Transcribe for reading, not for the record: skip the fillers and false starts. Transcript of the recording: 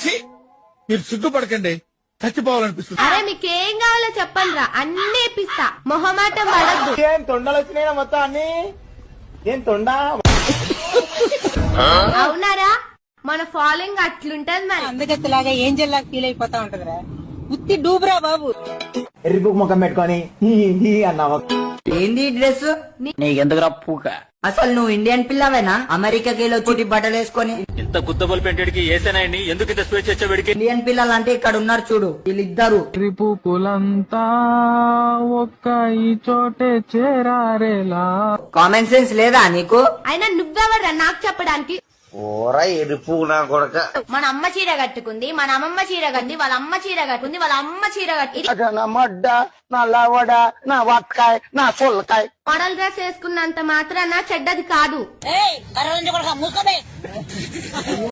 ఛీ, మీరు సిగ్గుపడకండి, చచ్చిపోవాలనిపిస్తుంది. అరే మీకేం కావాలో చెప్పండి రా, అన్ని ఇప్పిస్తా, మొహమాటం పడద్దు. ఏం తొండలు వచ్చినాయి మొత్తం అన్ని, ఏం తొండ. అవునారా, మన ఫాలోయింగ్ అట్లుంటది మరి. అందగత్తలాగా ఏంజల్ లాగా ఫీల్ అయిపోతా ఉంటదిరా. ఉత్తి డూబ్రా బాబు. ఎర్రిపుక్ ముఖం పెట్టుకొని హీ హీ అన్నావు. ఏంది డ్రెస్ నీకెందుకురా పూక? అసలు నువ్వు ఇండియన్ పిల్లవేనా? అమెరికాకి వచ్చి బట్టలు వేసుకొని ఇంత గుద్దబల్ పెంటెడికి ఏసేనాయని ఎందుకు ఇంత స్వేచ్ఛ వచ్చేవాడికి? ఇండియన్ పిల్లలు అంటే ఇక్కడ ఉన్నారు చూడు, వీళ్ళిద్దరు. త్రిపుకులంతా ఒక్క ఈ చోటే చేరారేలా. కామన్ సెన్స్ లేదా నీకు? అయినా నువ్వెవర్రా నాకు చెప్పడానికి? ఓరా ఎరుపు నా కొడక. మన అమ్మ చీర కట్టుకుంది, మన అమ్మమ్మ చీర కట్టింది, వాళ్ళ అమ్మ చీర కట్టుకుంది, వాళ్ళ అమ్మ చీర కట్టి, నా మడ్డ, నా లవడ, నా వట్కాయ, నా సొల్లకాయ. మోడల్ డ్రెస్ వేసుకున్నంత మాత్రాన చెడ్డది కాదు.